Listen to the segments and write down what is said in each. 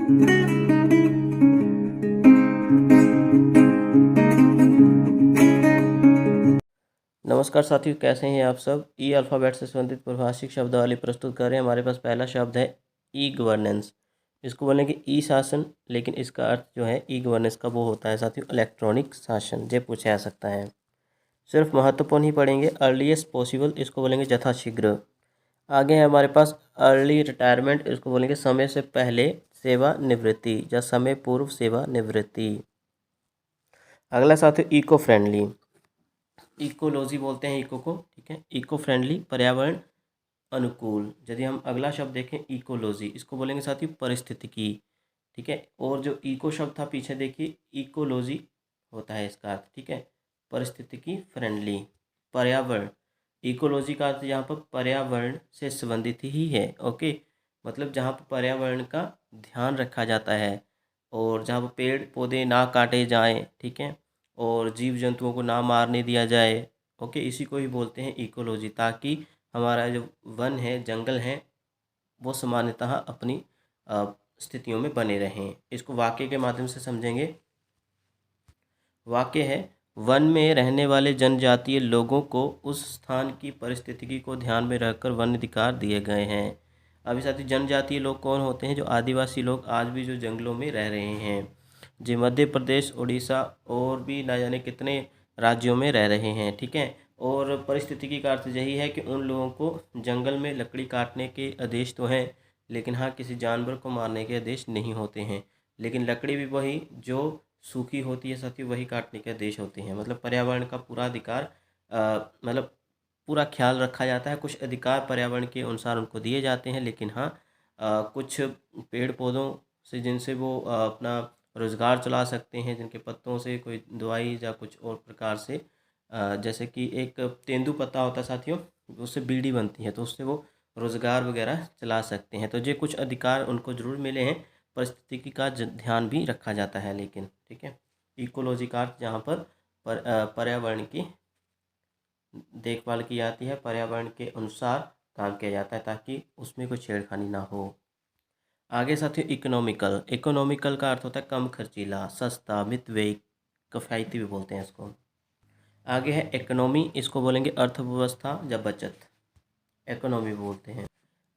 नमस्कार साथियों, कैसे हैं आप सब। ई अल्फ़ाबेट से संबंधित परिभाषिक शब्दावली प्रस्तुत कर रहे हैं। हमारे पास पहला शब्द है ई गवर्नेंस। इसको बोलेंगे ई शासन, लेकिन इसका अर्थ जो है ई गवर्नेंस का वो होता है साथियों इलेक्ट्रॉनिक शासन। ये पूछा जा सकता है। सिर्फ महत्वपूर्ण ही पढ़ेंगे। अर्लीस्ट पॉसिबल, इसको बोलेंगे यथाशीघ्र। आगे है हमारे पास अर्ली रिटायरमेंट, इसको बोलेंगे समय से पहले सेवानिवृत्ति या समय पूर्व सेवानिवृत्ति। अगला साथियों इको फ्रेंडली, इकोलॉजी बोलते हैं इको को, ठीक है। इको फ्रेंडली, पर्यावरण अनुकूल। यदि हम अगला शब्द देखें इकोलॉजी, इसको बोलेंगे साथियों परिस्थितिकी, ठीक है। और जो इको शब्द था पीछे देखिए, इकोलॉजी होता है इसका अर्थ, ठीक है, परिस्थितिकी फ्रेंडली। पर्यावरण, इकोलॉजी का अर्थ यहाँ पर पर्यावरण से संबंधित ही है, ओके। मतलब जहाँ पर पर्यावरण का ध्यान रखा जाता है और जहाँ पर पेड़ पौधे ना काटे जाएं, ठीक है, और जीव जंतुओं को ना मारने दिया जाए, ओके, इसी को ही बोलते हैं इकोलॉजी। ताकि हमारा जो वन है, जंगल है, वो सामान्यतः अपनी स्थितियों में बने रहें। इसको वाक्य के माध्यम से समझेंगे। वाक्य है, वन में रहने वाले जनजातीय लोगों को उस स्थान की परिस्थितिकी को ध्यान में रखकर वन अधिकार दिए गए हैं। अभी साथी जनजातीय लोग कौन होते हैं? जो आदिवासी लोग आज भी जो जंगलों में रह रहे हैं, जो मध्य प्रदेश, उड़ीसा और भी ना जाने कितने राज्यों में रह रहे हैं, ठीक है। और परिस्थितिकी का अर्थ यही है कि उन लोगों को जंगल में लकड़ी काटने के आदेश तो हैं, लेकिन हाँ किसी जानवर को मारने के आदेश नहीं होते हैं। लेकिन लकड़ी भी वही जो सूखी होती है साथियों, वही काटने के आदेश होते हैं। मतलब पर्यावरण का पूरा अधिकार मतलब पूरा ख्याल रखा जाता है। कुछ अधिकार पर्यावरण के अनुसार उनको दिए जाते हैं, लेकिन हाँ कुछ पेड़ पौधों से जिनसे वो अपना रोज़गार चला सकते हैं, जिनके पत्तों से कोई दवाई या कुछ और प्रकार से जैसे कि एक तेंदुपत्ता होता है साथियों, उससे बीड़ी बनती है, तो उससे वो रोज़गार वगैरह चला सकते हैं। तो ये कुछ अधिकार उनको ज़रूर मिले हैं। परिस्थिति का ध्यान भी रखा जाता है, लेकिन ठीक है। इकोलॉजी का अर्थ जहाँ पर पर्यावरण की देखभाल की जाती है, पर्यावरण के अनुसार काम किया जाता है ताकि उसमें कोई छेड़खानी ना हो। आगे साथियों इकोनॉमिकल, इकोनॉमिकल का अर्थ होता है कम खर्चीला, सस्ता, मितव्ययी, किफ़ायती भी बोलते हैं इसको। आगे है इकोनॉमी, इसको बोलेंगे अर्थव्यवस्था या बचत, इकोनॉमी बोलते हैं।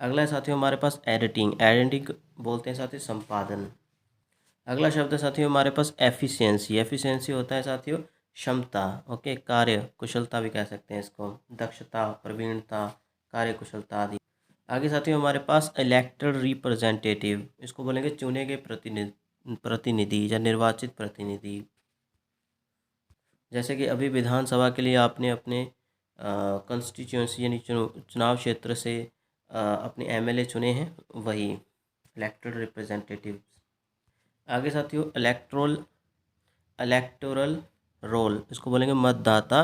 अगला है साथियों हमारे पास एडिटिंग, एडिटिंग बोलते हैं साथियों संपादन। अगला शब्द है साथियों हमारे पास एफिशिएंसी, एफिशिएंसी होता है साथियों क्षमता, ओके, कार्य कुशलता भी कह सकते हैं इसको, दक्षता, प्रवीणता, कार्य कुशलता आदि। आगे साथियों हमारे पास इलेक्टेड रिप्रेजेंटेटिव, इसको बोलेंगे चुने गए प्रतिनिधि या निर्वाचित प्रतिनिधि। जैसे कि अभी विधानसभा के लिए आपने अपने कंस्टिट्यूंसी यानी चुनाव क्षेत्र से अपने एमएलए चुने हैं, वही इलेक्टेड रिप्रेजेंटेटिव। आगे साथियों इलेक्टोरल रोल, इसको बोलेंगे मतदाता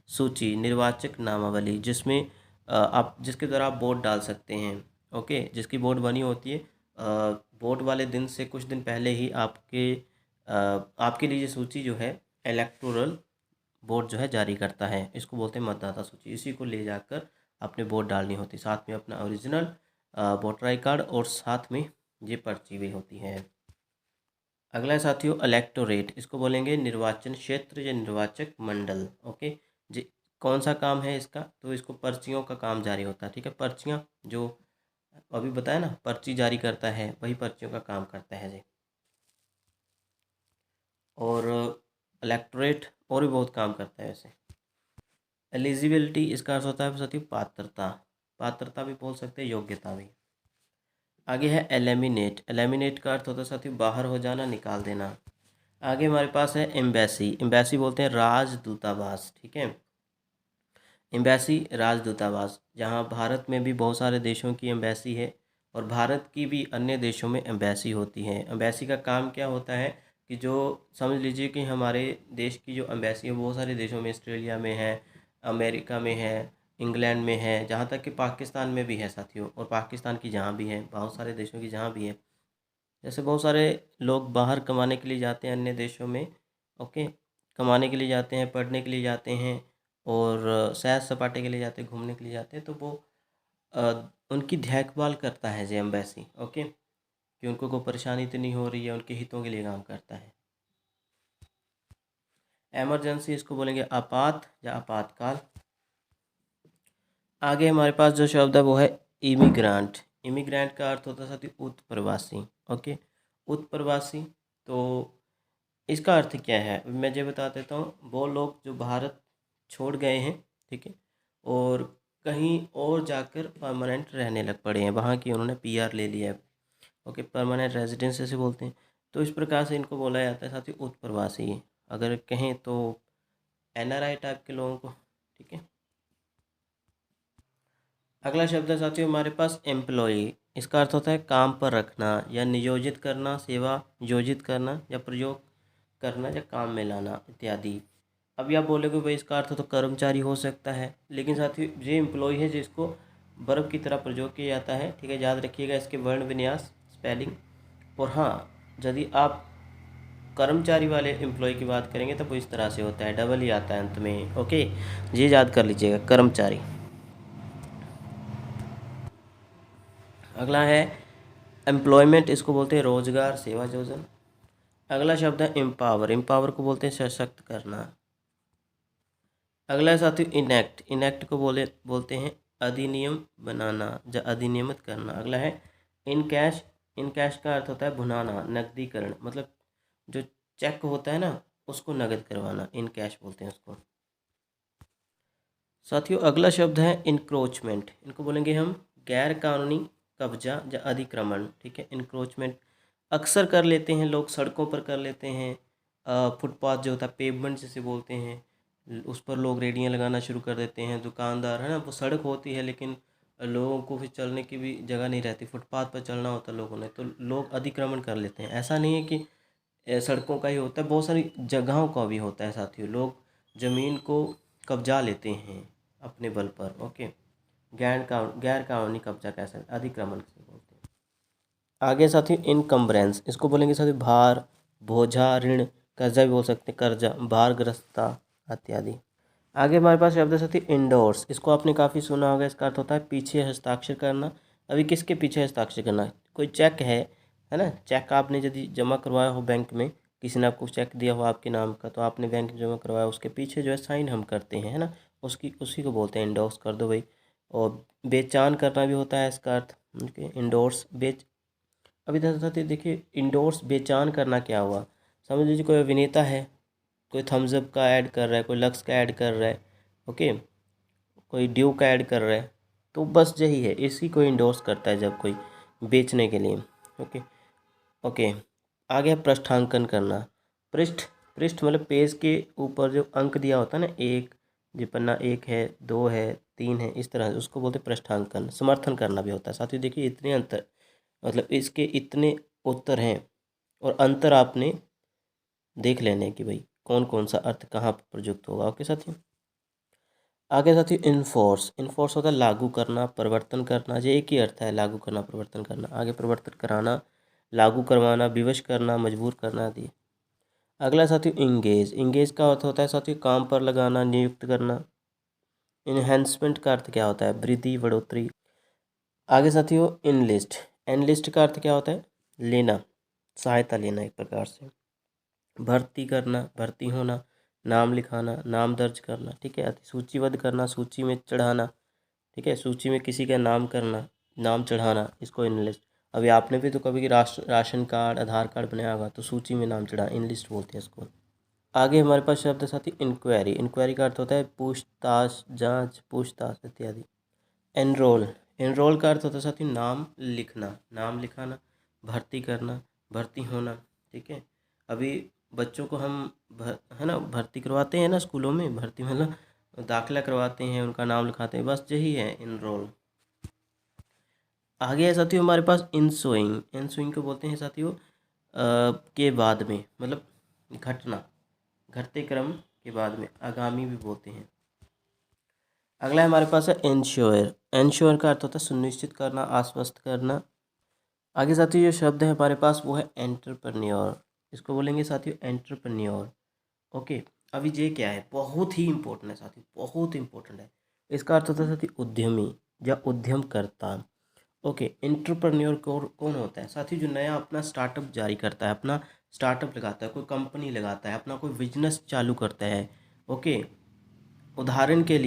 सूची, निर्वाचक नामावली, जिसमें आप जिसके द्वारा आप वोट डाल सकते हैं, ओके, जिसकी वोट बनी होती है। वोट वाले दिन से कुछ दिन पहले ही आपके लिए ये सूची जो है इलेक्टोरल बोर्ड जो है जारी करता है, इसको बोलते हैं मतदाता सूची। इसी को ले जाकर अपने वोट डालनी होती है, साथ में अपना ओरिजिनल वोटर आई कार्ड और साथ में ये पर्ची भी होती है। अगला है साथियों इलेक्टोरेट, इसको बोलेंगे निर्वाचन क्षेत्र या निर्वाचक मंडल, ओके। जी, कौन सा काम है इसका? तो इसको पर्चियों का काम जारी होता है, ठीक है। पर्चियाँ जो अभी बताया ना, पर्ची जारी करता है, वही पर्चियों का काम करता है जी। और इलेक्टोरेट और भी बहुत काम करता है वैसे। एलिजिबिलिटी, इसका अर्थ होता है साथियों पात्रता, पात्रता भी बोल सकते हैं, योग्यता भी। आगे है एलिमिनेट, एलिमिनेट का अर्थ होता है साथियों बाहर हो जाना, निकाल देना। आगे हमारे पास है एम्बेसी, एम्बेसी बोलते हैं राजदूतावास, ठीक है। एम्बेसी राजदूतावास, जहाँ भारत में भी बहुत सारे देशों की एम्बेसी है और भारत की भी अन्य देशों में एम्बेसी होती है। एम्बेसी का काम क्या होता है कि जो समझ लीजिए कि हमारे देश की जो एम्बेसी है बहुत सारे देशों में, ऑस्ट्रेलिया में है, अमेरिका में है, इंग्लैंड में है, जहाँ तक कि पाकिस्तान में भी है साथियों, और पाकिस्तान की जहाँ भी है, बहुत सारे देशों की जहाँ भी है। जैसे बहुत सारे लोग बाहर कमाने के लिए जाते हैं अन्य देशों में, ओके, कमाने के लिए जाते हैं, पढ़ने के लिए जाते हैं और सैर सपाटे के लिए जाते हैं, घूमने के लिए जाते हैं, तो वो उनकी देखभाल करता है जे एम्बेसी, ओके। कि उनको कोई परेशानी तो नहीं हो रही है, उनके हितों के लिए काम करता है। एमरजेंसी इसको बोलेंगे आपात या आपातकाल। आगे हमारे पास जो शब्द है वो है इमिग्रांट। इमिग्रांट का अर्थ होता है साथी उत्प्रवासी। ओके, उत्प्रवासी। तो इसका अर्थ क्या है मैं ये बता देता हूँ। वो लोग जो भारत छोड़ गए हैं, ठीक है, और कहीं और जाकर परमानेंट रहने लग पड़े हैं, वहाँ की उन्होंने पीआर ले लिया है। ओके, परमानेंट रेजिडेंस से बोलते हैं। तो इस प्रकार से इनको बोला जाता है साथी उत्प्रवासी, अगर कहें तो एनआरआई टाइप के लोगों को, ठीक है। अगला शब्द है साथियों हमारे पास एम्प्लॉई। इसका अर्थ होता है काम पर रखना या नियोजित करना, सेवा योजित करना या प्रयोग करना या काम में लाना इत्यादि। अभी आप बोलोगे भाई इसका अर्थ तो कर्मचारी हो सकता है, लेकिन साथियों ये एम्प्लॉय है जिसको वर्ब की तरह प्रयोग किया जाता है, ठीक है। याद रखिएगा इसके वर्ण विन्यास, स्पेलिंग। और हाँ, यदि आप कर्मचारी वाले एम्प्लॉय की बात करेंगे तो वो इस तरह से होता है, डबल ही आता है अंत में। ओके, ये याद कर लीजिएगा, कर्मचारी। अगला है एम्प्लॉयमेंट, इसको बोलते हैं रोजगार, सेवा योजना। अगला शब्द है एम्पावर। एम्पावर को बोलते हैं सशक्त करना। अगला है साथियों इनेक्ट। इनेक्ट को बोलते हैं अधिनियम बनाना या अधिनियमित करना। अगला है इनकैश। इनकैश का अर्थ होता है भुनाना, नकदीकरण, मतलब जो चेक होता है ना उसको नगद करवाना, इनकैश बोलते हैं उसको। साथियों अगला शब्द है इंक्रोचमेंट। इनको बोलेंगे हम गैर कानूनी कब्जा या अधिक्रमण, ठीक है। इंक्रोचमेंट अक्सर कर लेते हैं लोग, सड़कों पर कर लेते हैं। फुटपाथ जो होता है, पेवमेंट जिसे बोलते हैं, उस पर लोग रेडियाँ लगाना शुरू कर देते हैं। दुकानदार है ना, वो सड़क होती है लेकिन लोगों को फिर चलने की भी जगह नहीं रहती, फुटपाथ पर चलना होता है लोगों ने, तो लोग अतिक्रमण कर लेते हैं। ऐसा नहीं है कि सड़कों का ही होता है, बहुत सारी जगहों का भी होता है साथियों। लोग ज़मीन को कब्जा लेते हैं अपने बल पर। ओके, गैर कानूनी कब्जा कह सकते, अधिक्रमण से बोलते हैं। आगे साथियों इनकम्बरेंस, इसको बोलेंगे साथियों भार, बोझा, ऋण, कर्जा भी बोल सकते हैं, कर्जा, भारग्रस्तता इत्यादि। आगे हमारे पास शब्द है साथियों इंडोर्स। इसको आपने काफ़ी सुना होगा। इसका अर्थ होता है पीछे हस्ताक्षर करना। अभी किसके पीछे हस्ताक्षर करना? कोई चेक है ना, चेक आपने यदि जमा करवाया हो बैंक में, किसी ने आपको चेक दिया हो आपके नाम का, तो आपने बैंक में जमा करवाया, उसके पीछे जो है साइन हम करते हैं, है ना, उसी को बोलते हैं इंडोर्स कर दो भाई। और बेचान करना भी होता है इसका अर्थ, इंडोर्स बेच। अभी साथियों देखिए इंडोर्स बेचान करना क्या हुआ। समझ लीजिए कोई अभिनेता है, कोई थम्सअप का ऐड कर रहा है, कोई लक्स का ऐड कर रहा है, ओके, कोई ड्यू का ऐड कर रहा है, तो बस यही है, इसी को इंडोर्स करता है जब कोई बेचने के लिए। Okay okay. आगे है पृष्ठांकन करना। पृष्ठ, पृष्ठ मतलब पेज के ऊपर जो अंक दिया होता है ना, एक जो पन्ना 1 है, 2 है, 3 है, इस तरह उसको बोलते हैं पृष्ठांकन। समर्थन करना भी होता है साथियों। देखिए इतने अंतर, मतलब इसके इतने उत्तर हैं और अंतर आपने देख लेने कि भाई कौन कौन सा अर्थ कहाँ पर प्रयुक्त होगा। ओके साथियों, आगे साथियों इन्फोर्स। इन्फोर्स होता है लागू करना, परिवर्तन करना। ये एक ही अर्थ है, लागू करना, परिवर्तन करना। आगे परिवर्तन कराना, लागू करवाना, विवश करना, मजबूर करना आदि। अगला साथियों इंगेज। इंगेज का अर्थ होता है साथियों काम पर लगाना, नियुक्त करना। इन्हेंसमेंट का अर्थ क्या होता है? वृद्धि, बढ़ोतरी। आगे साथियों इनलिस्ट। एनलिस्ट का अर्थ क्या होता है? लेना, सहायता लेना एक प्रकार से। भर्ती करना, भर्ती होना, नाम लिखाना, नाम दर्ज करना, ठीक है। सूचीबद्ध करना, सूची में चढ़ाना, ठीक है, सूची में किसी का नाम करना, नाम चढ़ाना, इसको इन लिस्ट। अभी आपने भी तो कभी राशन कार्ड, आधार कार्ड बनाया होगा, तो सूची में नाम चढ़ा, इन लिस्ट बोलते हैं इसको। आगे हमारे पास शब्द है साथी इंक्वायरी। इंक्वायरी का अर्थ होता है पूछताछ, जांच, पूछताछ इत्यादि। एनरोल। एनरोल का अर्थ होता है साथी नाम लिखना, नाम लिखाना, भर्ती करना, भर्ती होना, ठीक है। अभी बच्चों को हम है ना भर्ती करवाते हैं ना स्कूलों में, भर्ती मतलब दाखिला करवाते हैं, उनका नाम लिखाते हैं, बस यही है इनरोल। आगे है साथियों हमारे पास इंसोइंग। इंसोइंग को बोलते हैं साथियों के बाद में, मतलब घटना, घटते क्रम के बाद में, आगामी भी बोलते हैं। अगला हमारे पास है इंश्योर। इंश्योर का अर्थ होता है सुनिश्चित करना, आश्वस्त करना। आगे साथियों जो शब्द है हमारे पास वो है एंटरप्रेन्योर। इसको बोलेंगे साथियों एंटरप्रेन्योर। ओके, अभी ये क्या है, बहुत ही इंपॉर्टेंट है साथियों, बहुत इंपॉर्टेंट है। इसका अर्थ होता है साथियों उद्यमी या उद्यमकर्ता। ओके, एंटरप्रेन्योर कौन होता है साथी? जो नया अपना स्टार्टअप जारी करता है, अपना स्टार्टअप लगाता है, कोई कंपनी लगाता है, अपना कोई बिजनेस चालू करता है। ओके, उदाहरण के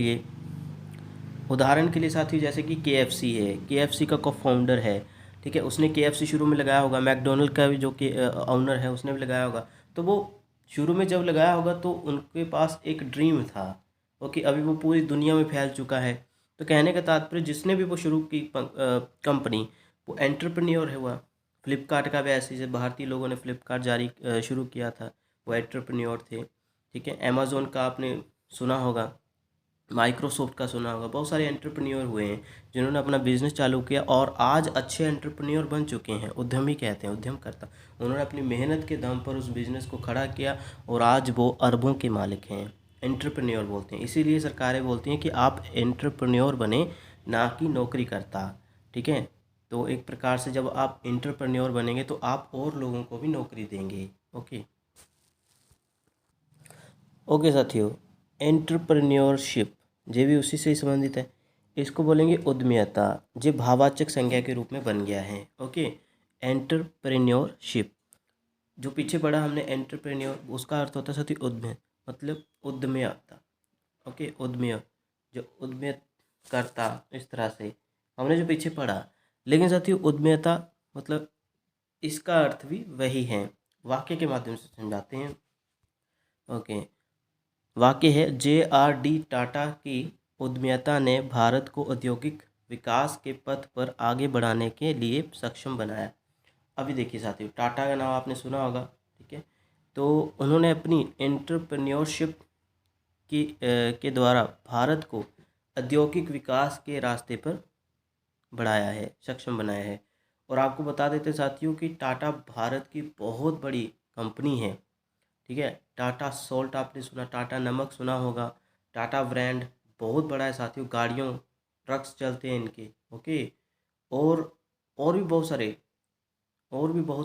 लिए साथी जैसे कि केएफसी है, केएफसी का को फाउंडर है, ठीक है, उसने केएफसी शुरू में लगाया होगा। मैकडोनल्ड का भी जो कि ऑनर है उसने भी लगाया होगा। तो वो शुरू में जब लगाया होगा तो उनके पास एक ड्रीम था। ओके, अभी वो पूरी दुनिया में फैल चुका है। तो कहने का तात्पर्य जिसने भी वो शुरू की कंपनी, वो एंटरप्रेन्योर हुआ। फ्लिपकार्ट का भी ऐसे जैसे भारतीय लोगों ने फ्लिपकार्ट शुरू किया था, वो एंटरप्रेन्योर थे। ठीक है, अमेज़ोन का आपने सुना होगा, माइक्रोसॉफ्ट का सुना होगा। बहुत सारे एंटरप्रेन्योर हुए हैं जिन्होंने अपना बिजनेस चालू किया और आज अच्छे एंटरप्रेन्योर बन चुके हैं। उद्यमी कहते हैं, उद्यमकर्ता। उन्होंने अपनी मेहनत के दम पर उस बिज़नेस को खड़ा किया और आज वो अरबों के मालिक हैं। एंटरप्रेन्योर बोलते हैं, इसीलिए सरकारें बोलती हैं कि आप एंटरप्रेन्योर बने, ना कि नौकरी करता। ठीक है, तो एक प्रकार से जब आप एंटरप्रेन्योर बनेंगे तो आप और लोगों को भी नौकरी देंगे। ओके ओके साथियों, एंटरप्रेन्योरशिप ये भी उसी से ही संबंधित है। इसको बोलेंगे उद्यमिता, जो भाववाचक संज्ञा के रूप में बन गया है। ओके, एंटरप्रेन्योरशिप जो पीछे पढ़ा हमने एंटरप्रेन्योर, उसका अर्थ होता है साथी उद्यम, मतलब उद्यमिता। ओके, उद्यमी, जो उद्यम करता, इस तरह से हमने जो पीछे पढ़ा। लेकिन साथियों उद्यमिता मतलब इसका अर्थ भी वही है। वाक्य के माध्यम से समझाते हैं। ओके, वाक्य है, जे.आर.डी. टाटा की उद्यमिता ने भारत को औद्योगिक विकास के पथ पर आगे बढ़ाने के लिए सक्षम बनाया। अभी देखिए साथियों, टाटा का नाम आपने सुना होगा, ठीक है। तो उन्होंने अपनी एंटरप्रेन्योरशिप के द्वारा भारत को औद्योगिक विकास के रास्ते पर बढ़ाया है, सक्षम बनाया है। और आपको बता देते साथियों कि टाटा भारत की बहुत बड़ी कंपनी है। ठीक है, टाटा सॉल्ट आपने सुना, टाटा नमक सुना होगा। टाटा ब्रांड बहुत बड़ा है साथियों, गाड़ियों ट्रक्स चलते हैं इनके। ओके, और और भी बहुत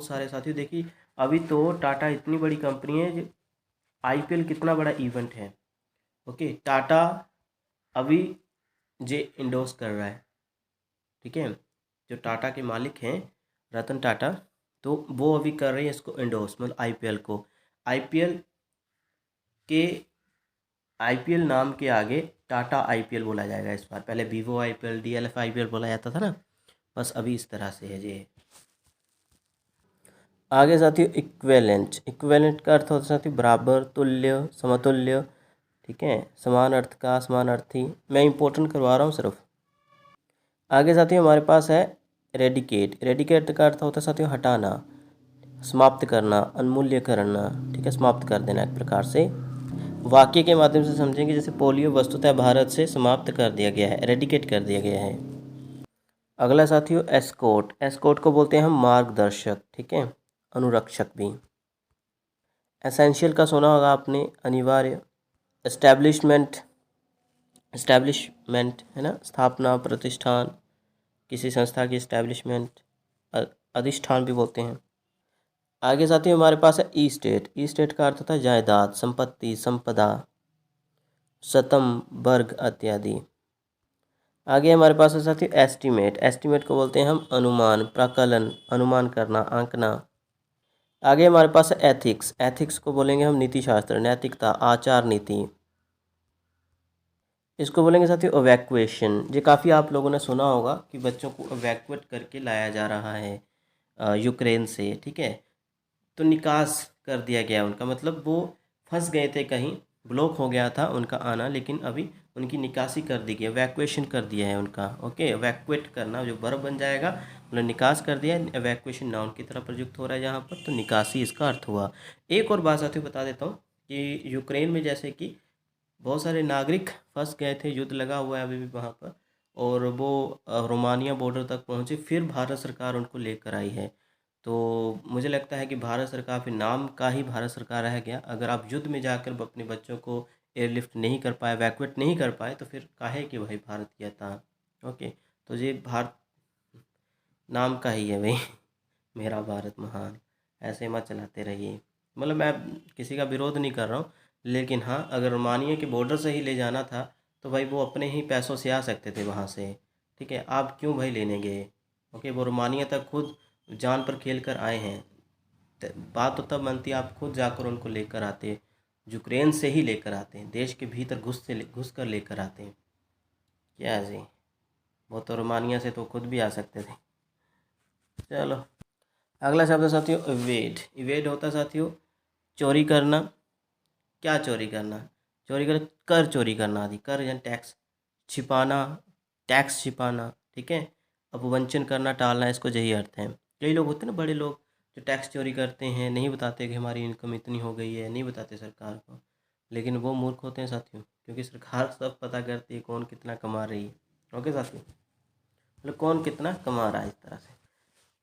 सारे, साथियों देखिए, अभी तो टाटा इतनी बड़ी कंपनी है, जो आईपीएल कितना बड़ा इवेंट है। ओके, टाटा अभी जे इंडोर्स कर रहा है। ठीक है, जो टाटा के मालिक हैं रतन टाटा, तो वो अभी कर रहे हैं इसको इंडोर्स, मतलब आईपीएल को। आईपीएल के आईपीएल नाम के आगे टाटा आईपीएल बोला जाएगा इस बार। पहले वीवो आईपीएल, डीएलएफ आईपीएल बोला जाता था ना, बस अभी इस तरह से है जी। आगे साथियों इक्वेलेंट का अर्थ होता है साथियों बराबर, तुल्य, समतुल्य। ठीक है, समान अर्थ का, समानार्थी। मैं इंपॉर्टेंट करवा रहा हूँ सिर्फ। आगे साथियों हमारे पास है रेडिकेट का अर्थ होता है साथियों हटाना, समाप्त करना, उन्मूल्य करना। ठीक है, समाप्त कर देना एक प्रकार से। वाक्य के माध्यम से समझेंगे, जैसे पोलियो वस्तुतः भारत से समाप्त कर दिया गया है, एरेडिकेट कर दिया गया है। अगला साथियों एस्कोर्ट को बोलते हैं हम मार्गदर्शक। ठीक है, अनुरक्षक भी। एसेंशियल का सुना होगा आपने, अनिवार्य। एस्टैब्लिशमेंट है ना, स्थापना, प्रतिष्ठान, किसी संस्था की एस्टैब्लिशमेंट, अधिष्ठान भी बोलते हैं। आगे साथियों हमारे पास है ई स्टेट का अर्थ होता है जायदाद, संपत्ति, संपदा, शतम, वर्ग इत्यादि। आगे हमारे पास है साथियों एस्टीमेट को बोलते हैं हम अनुमान, प्राकलन, अनुमान करना, आंकना। आगे हमारे पास है एथिक्स को बोलेंगे हम नीति शास्त्र, नैतिकता, आचार नीति। इसको बोलेंगे साथियों इवैक्यूएशन। ये काफ़ी आप लोगों ने सुना होगा कि बच्चों को इवैक्यूएट करके लाया जा रहा है यूक्रेन से। ठीक है, तो निकास कर दिया गया उनका, मतलब वो फंस गए थे कहीं, ब्लॉक हो गया था उनका आना, लेकिन अभी उनकी निकासी कर दी गई, इवैक्यूएशन कर दिया है उनका। ओके, इवैक्यूएट करना जो वर्ब बन जाएगा, मतलब निकास कर दिया, इवैक्यूएशन नाउन की तरह प्रयुक्त हो रहा है यहाँ पर, तो निकासी इसका अर्थ हुआ। एक और बात साथियों बता देता हूँ कि यूक्रेन में जैसे कि बहुत सारे नागरिक फंस गए थे, युद्ध लगा हुआ है अभी भी वहाँ पर, और वो रोमानिया बॉर्डर तक पहुँचे, फिर भारत सरकार उनको लेकर आई है। तो मुझे लगता है कि भारत सरकार, फिर नाम का ही भारत सरकार रह गया। अगर आप युद्ध में जाकर अपने बच्चों को एयरलिफ्ट नहीं कर पाए, वैक्यूएट नहीं कर पाए, तो फिर काहे कि भाई भारत किया था। ओके, तो ये भारत नाम का ही है भाई मेरा भारत महान, ऐसे मत चलाते रहिए। मतलब मैं किसी का विरोध नहीं कर रहा हूँ, लेकिन हाँ, अगर रोमानिया के बॉर्डर से ही ले जाना था तो भाई वो अपने ही पैसों से आ सकते थे वहाँ से। ठीक है, आप क्यों भाई लेने गए? ओके, वो रोमानिया तक खुद जान पर खेल कर आए हैं। बात तो तब बनती है आप खुद जाकर उनको लेकर आते, यूक्रेन से ही लेकर आते हैं, देश के भीतर घुस कर लेकर आते हैं। क्या जी, वो तो रोमानिया से तो खुद भी आ सकते थे। चलो, अगला शब्द है साथियों इवेड। इवेड होता है साथियों चोरी करना। क्या चोरी करना? चोरी कर चोरी करना आदि, कर यानी टैक्स, छिपाना, टैक्स छिपाना, ठीक है। अपवंचन करना, टालना, इसको यही अर्थ है। कई लोग होते हैं ना, बड़े लोग जो टैक्स चोरी करते हैं, नहीं बताते कि हमारी इनकम इतनी हो गई है, नहीं बताते सरकार को, लेकिन वो मूर्ख होते हैं साथियों, क्योंकि सरकार सब पता करती है कौन कितना कमा रही है। ओके साथियों, मतलब कौन कितना कमा रहा है इस तरह से।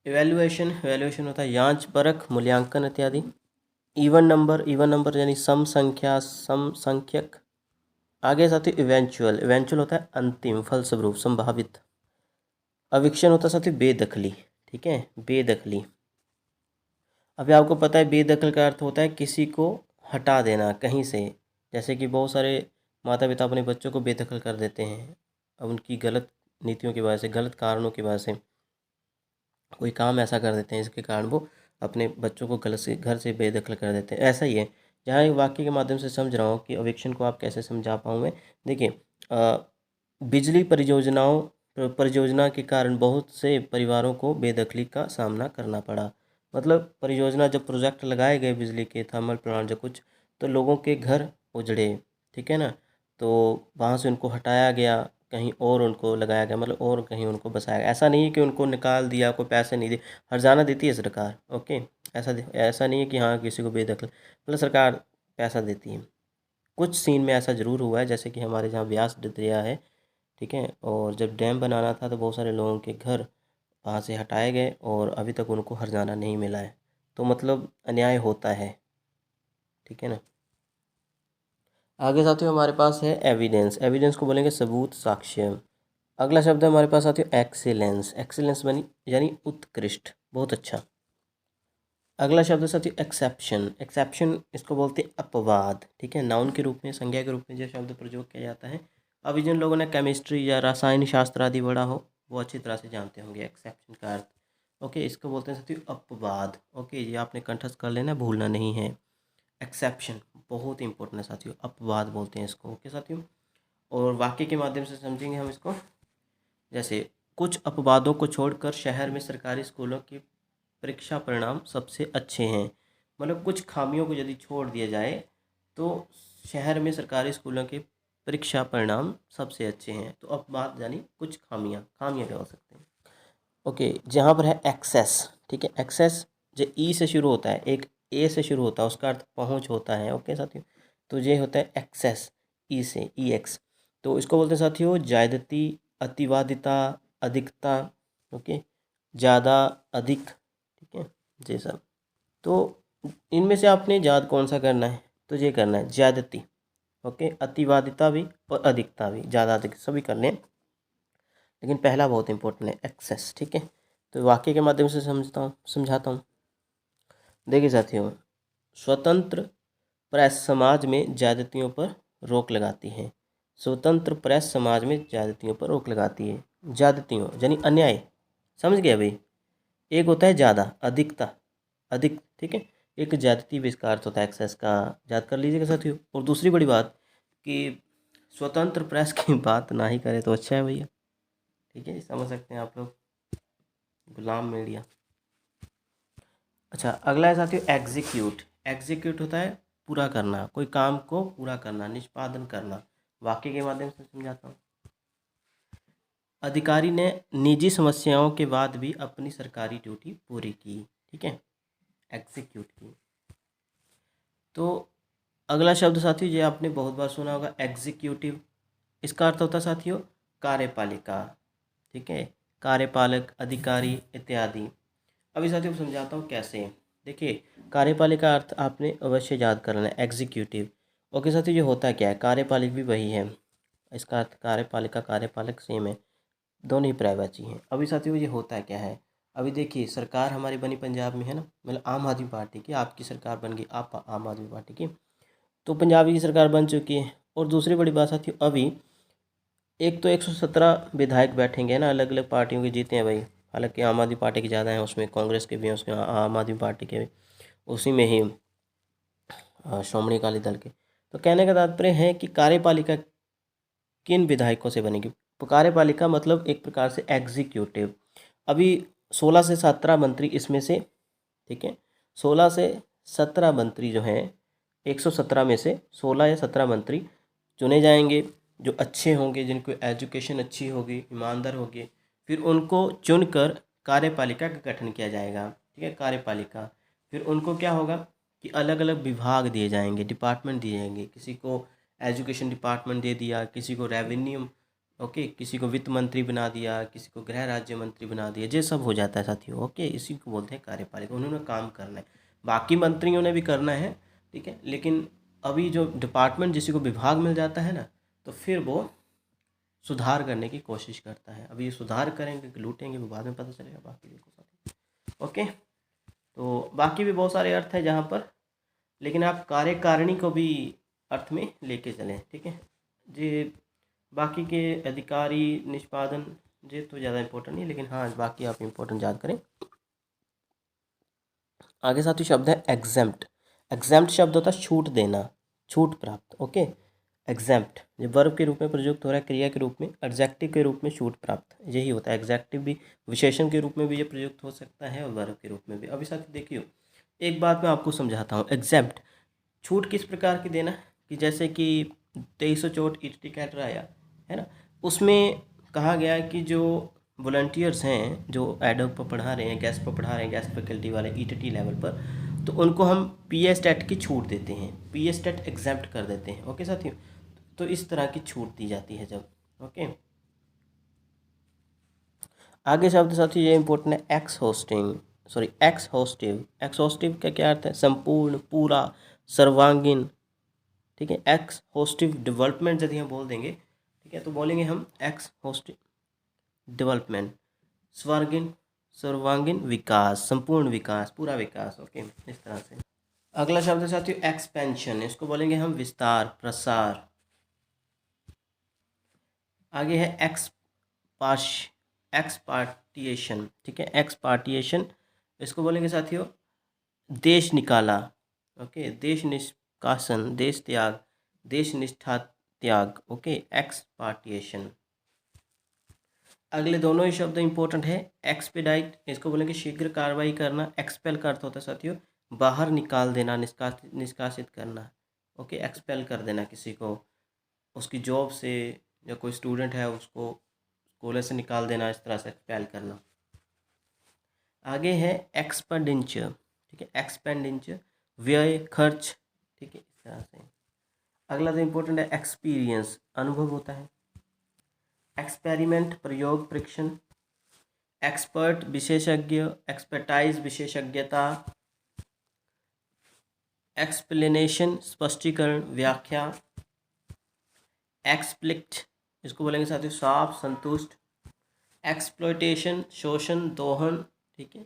इवैल्यूएशन, इवैल्यूएशन होता है जांच परख, मूल्यांकन इत्यादि। इवन नंबर, इवन नंबर यानी सम संख्या, सम संख्यक। आगे साथियों इवेंचुअल, इवेंचुअल होता है अंतिम, फलस्वरूप, संभावित। अविक्शन होता है साथियों बेदखली, ठीक है, बेदखली। अभी आपको पता है बेदखल का अर्थ होता है किसी को हटा देना कहीं से। जैसे कि बहुत सारे माता पिता अपने बच्चों को बेदखल कर देते हैं, अब उनकी गलत नीतियों की वजह से, गलत कारणों की वजह से कोई काम ऐसा कर देते हैं इसके कारण वो अपने बच्चों को गलत से घर से बेदखल कर देते हैं। ऐसा ही है, जहाँ एक वाक्य के माध्यम से समझ रहा हूँ कि अवेक्षण को आप कैसे समझा पाऊँ मैं। देखिए, बिजली परियोजना के कारण बहुत से परिवारों को बेदखली का सामना करना पड़ा। मतलब परियोजना, जब प्रोजेक्ट लगाए गए बिजली के, थर्मल प्लांट जो कुछ, तो लोगों के घर उजड़े, ठीक है ना, तो वहाँ से उनको हटाया गया, कहीं और उनको लगाया गया, मतलब और कहीं उनको बसाया गया। ऐसा नहीं है कि उनको निकाल दिया, कोई पैसे नहीं दिए, हर्जाना देती है सरकार। ओके, ऐसा नहीं है कि हाँ किसी को बेदखल, मतलब सरकार पैसा देती है। कुछ सीन में ऐसा ज़रूर हुआ है, जैसे कि हमारे जहाँ व्यास दरिया है, ठीक है, और जब डैम बनाना था तो बहुत सारे लोगों के घर वहाँ से हटाए गए और अभी तक उनको हर्जाना नहीं मिला है। तो मतलब अन्याय होता है, ठीक है ना। आगे साथियों हमारे पास है एविडेंस। एविडेंस को बोलेंगे सबूत, साक्ष्य। अगला शब्द है हमारे पास साथियों एक्सीलेंस। एक्सीलेंस बनी यानी उत्कृष्ट, बहुत अच्छा। अगला शब्द है साथियों एक्सेप्शन। एक्सेप्शन इसको बोलते हैं अपवाद, ठीक है, नाउन के रूप में, संज्ञा के रूप में जो शब्द प्रयोग किया जाता है। अभी जिन लोगों ने केमिस्ट्री या रसायन शास्त्र आदि पढ़ा हो वो अच्छी तरह से जानते होंगे एक्सेप्शन का अर्थ। ओके, इसको बोलते हैं साथियों अपवाद। ओके, ये आपने कंठस्थ कर लेना, भूलना नहीं है। एक्सेप्शन बहुत इंपॉर्टेंट है साथियों, अपवाद बोलते हैं इसको। ओके साथियों, और वाक्य के माध्यम से समझेंगे हम इसको। जैसे कुछ अपवादों को छोड़कर शहर में सरकारी स्कूलों की परीक्षा परिणाम सबसे अच्छे हैं। मतलब कुछ खामियों को यदि छोड़ दिया जाए तो शहर में सरकारी स्कूलों के परीक्षा परिणाम सबसे अच्छे हैं। तो अपवाद यानी कुछ खामियां, खामियां क्या हो सकते हैं। ओके, जहाँ पर है एक्सेस, ठीक है, एक्सेस जो ई से शुरू होता है, एक ए से शुरू होता है, उसका अर्थ पहुँच होता है। ओके साथियों, तो ये होता है एक्सेस, ई से, ई एक्स। तो इसको बोलते हैं साथियों ज्यादती, अतिवादिता, अधिकता। ओके, ज़्यादा, अधिक, ठीक है, जी सब। तो इनमें से आपने ज़्यादा कौन सा करना है, तो ये करना है ज्यादती। ओके, अतिवादिता भी और अधिकता भी, ज़्यादा अधिक सभी करने हैं, लेकिन पहला बहुत इंपॉर्टेंट है एक्सेस, ठीक है। तो वाक्य के माध्यम से समझाता हूँ। देखिए साथियों, स्वतंत्र प्रेस समाज में ज्यादतियों पर रोक लगाती है। स्वतंत्र प्रेस समाज में ज्यादतियों पर रोक लगाती है। ज्यादतियों यानी अन्याय, समझ गए भाई। एक होता है ज़्यादा, अधिकता, अधिक, ठीक है। एक ज्यादती भी इसका अर्थ होता है एक्सेस का, याद कर लीजिएगा साथियों। और दूसरी बड़ी बात कि स्वतंत्र प्रेस की बात ना ही करें तो अच्छा है भैया, ठीक है, समझ सकते हैं आप लोग, गुलाम मीडिया। अच्छा, अगला है साथियों एग्जीक्यूट। एग्जीक्यूट होता है पूरा करना, कोई काम को पूरा करना, निष्पादन करना। वाक्य के माध्यम से समझाता हूँ। अधिकारी ने निजी समस्याओं के बाद भी अपनी सरकारी ड्यूटी पूरी की, ठीक है, एग्जीक्यूट की। तो अगला शब्द साथियों ये आपने बहुत बार सुना होगा एग्जीक्यूटिव। इसका अर्थ होता है साथियों कार्यपालिका, ठीक है, कार्यपालक, अधिकारी इत्यादि। अभी साथियों समझाता हूँ कैसे। देखिए, कार्यपालिका अर्थ आपने अवश्य याद करना है, एग्जीक्यूटिव। ओके साथियों, ये होता क्या है, कार्यपालिक भी वही है, इसका अर्थ कार्यपालिका कार्यपालक सेम है, दोनों ही पर्यायवाची हैं। अभी साथियों ये होता क्या है, अभी देखिए सरकार हमारी बनी पंजाब में है ना, मतलब आम आदमी पार्टी की, आपकी सरकार बन गई आप आम आदमी पार्टी की, तो पंजाब की सरकार बन चुकी है। और दूसरी बड़ी बात साथियों, अभी एक तो 117 विधायक बैठेंगे ना, अलग अलग पार्टियों के जीते हैं भाई, हालांकि आम आदमी पार्टी के ज़्यादा हैं, उसमें कांग्रेस के भी हैं, उसके आम आदमी पार्टी के भी, उसी में ही श्रोमणी अकाली दल के। तो कहने का तात्पर्य है कि कार्यपालिका किन विधायकों से बनेगी। तो कार्यपालिका मतलब एक प्रकार से एग्जीक्यूटिव। अभी 16 से 17 मंत्री इसमें से, ठीक है, 16 से 17 मंत्री जो हैं, 117 में से 16 या 17 मंत्री चुने जाएंगे जो अच्छे होंगे, जिनको एजुकेशन अच्छी होगी, ईमानदार होगी। फिर उनको चुनकर कार्यपालिका का गठन किया जाएगा, ठीक है, कार्यपालिका। फिर उनको क्या होगा कि अलग अलग विभाग दिए जाएंगे, डिपार्टमेंट दिए जाएंगे। किसी को एजुकेशन डिपार्टमेंट दे दिया, किसी को रेवेन्यू, ओके, किसी को वित्त मंत्री बना दिया, किसी को गृह राज्य मंत्री बना दिया। ये सब हो जाता है साथियों, ओके। इसी को बोलते हैं कार्यपालिका। उन्होंने काम करना है, बाकी मंत्रियों ने भी करना है, ठीक है। लेकिन अभी जो डिपार्टमेंट, जिसी को विभाग मिल जाता है ना, तो फिर वो सुधार करने की कोशिश करता है। अभी सुधार करेंगे कि लूटेंगे, वो बाद में पता चलेगा। बाकी देखो साथियों, ओके। तो बाकी भी बहुत सारे अर्थ हैं जहाँ पर, लेकिन आप कार्यकारिणी को भी अर्थ में लेके चलें, ठीक है जी। बाकी के अधिकारी, निष्पादन, ये तो ज़्यादा इम्पोर्टेंट नहीं, लेकिन हाँ बाकी आप इम्पोर्टेंट याद करें। आगे साथियों शब्द है एग्जेम्प्ट। एग्जेम्प्ट शब्द होता है छूट देना, छूट प्राप्त, ओके। एग्जेम्प्ट ये वर्ब के रूप में प्रयुक्त हो रहा है, क्रिया के रूप में, एडजेक्टिव के रूप में छूट प्राप्त, यही होता है। एग्जेक्टिव भी विशेषण के रूप में भी ये प्रयुक्त हो सकता है और वर्ब के रूप में भी। अभी साथियों देखिए, एक बात मैं आपको समझाता हूँ। एग्जेम्प्ट छूट किस प्रकार की देना, कि जैसे कि 2364 ईटीटी कैडर आया है ना, उसमें कहा गया कि जो वॉलंटियर्स हैं, जो एडोब पर पढ़ा रहे हैं, गेस्ट पर पढ़ा रहे हैं, गेस्ट फैकल्टी वाले ईटीटी लेवल पर, तो उनको हम पीएस टेट की छूट देते हैं, पीएस टेट एग्जेम्प्ट कर देते हैं, ओके साथियों। तो इस तरह की छूट दी जाती है जब, ओके। आगे शब्द साथियों ये इंपॉर्टेंट है, एक्सहोस्टिव। एक्सहोस्टिव का क्या अर्थ है, संपूर्ण, पूरा, सर्वांगीण, ठीक है। एक्सहोस्टिव डेवलपमेंट यदि हम बोल देंगे, ठीक है, तो बोलेंगे हम एक्सहोस्टिव डेवलपमेंट, सर्वांगीण विकास, संपूर्ण विकास, पूरा विकास, ओके, इस तरह से। अगला शब्द है साथियों एक्सपेंशन, इसको बोलेंगे हम विस्तार, प्रसार। आगे है एक्सपार्टिएशन, ठीक है, एक्सपार्टिएशन, इसको बोलेंगे साथियों देश निकाला, ओके, देश निष्कासन, देश त्याग, देश निष्ठा त्याग, ओके, एक्सपार्टिएशन। अगले दोनों ही शब्द इंपॉर्टेंट है। एक्सपेडाइट, इसको बोलेंगे शीघ्र कार्रवाई करना। एक्सपेल का अर्थ होता है साथियों बाहर निकाल देना, निष्कासित करना, ओके, एक्सपेल कर देना किसी को उसकी जॉब से, या कोई स्टूडेंट है उसको कॉलेज से निकाल देना, इस तरह से एक्सपेल करना। आगे है एक्सपेंडिचर, ठीक है, एक्सपेंडिचर व्यय, खर्च, ठीक है, इस तरह से। अगला जो इम्पोर्टेंट है एक्सपीरियंस, अनुभव होता है। एक्सपेरिमेंट प्रयोग, परीक्षण। एक्सपर्ट विशेषज्ञ, एक्सपर्टाइज विशेषज्ञता। एक्सप्लेनेशन स्पष्टीकरण, व्याख्या। एक्सप्लिक्ट, इसको बोलेंगे साथियों साफ, संतुष्ट। एक्सप्लॉयटेशन शोषण, दोहन, ठीक है,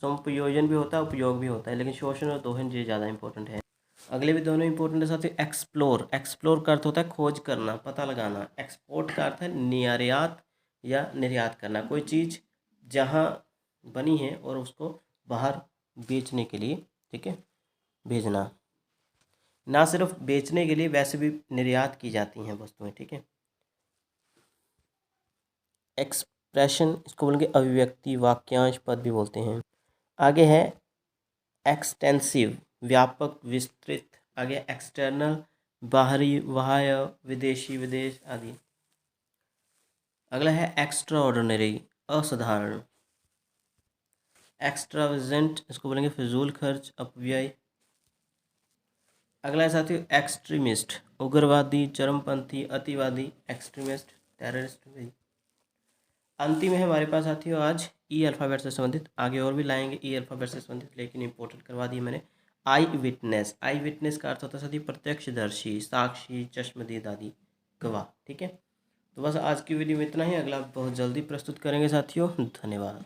समुपयोजन भी होता है, उपयोग भी होता है, लेकिन शोषण और दोहन ये ज़्यादा इंपॉर्टेंट है। अगले भी दोनों इंपॉर्टेंट है साथियों। एक्सप्लोर, एक्सप्लोर का अर्थ होता है खोज करना, पता लगाना। एक्सपोर्ट का अर्थ है निर्यात या निर्यात करना, कोई चीज़ जहाँ बनी है और उसको बाहर बेचने के लिए, ठीक है, भेजना। ना सिर्फ बेचने के लिए, वैसे भी निर्यात की जाती हैं वस्तुएं, ठीक है। एक्सप्रेशन, इसको बोलेंगे अभिव्यक्ति, वाक्यांश, पद भी बोलते हैं। आगे है एक्सटेंसिव, व्यापक, विस्तृत। आगे एक्सटर्नल, बाहरी, बाह्य, विदेशी, विदेश आदि। अगला है एक्स्ट्रा ऑर्डिनरी, असाधारण। एक्स्ट्रावेजेंट, इसको बोलेंगे फिजूल खर्च, अपव्यय। अगला है साथियों एक्सट्रीमिस्ट, उग्रवादी, चरमपंथी, अतिवादी। एक्सट्रीमिस्ट, टेररिस्ट भी। अंतिम है हमारे पास साथियों आज ई अल्फ़ाबेट से संबंधित, आगे और भी लाएंगे ई अल्फ़ाबेट से संबंधित, लेकिन इंपॉर्टेंट करवा दिए मैंने। आई विटनेस, आई विटनेस का अर्थ होता है साथियों प्रत्यक्षदर्शी, साक्षी, चश्मदीद आदि, गवाह, ठीक है। तो बस आज की वीडियो में इतना ही, अगला बहुत जल्दी प्रस्तुत करेंगे साथियों, धन्यवाद।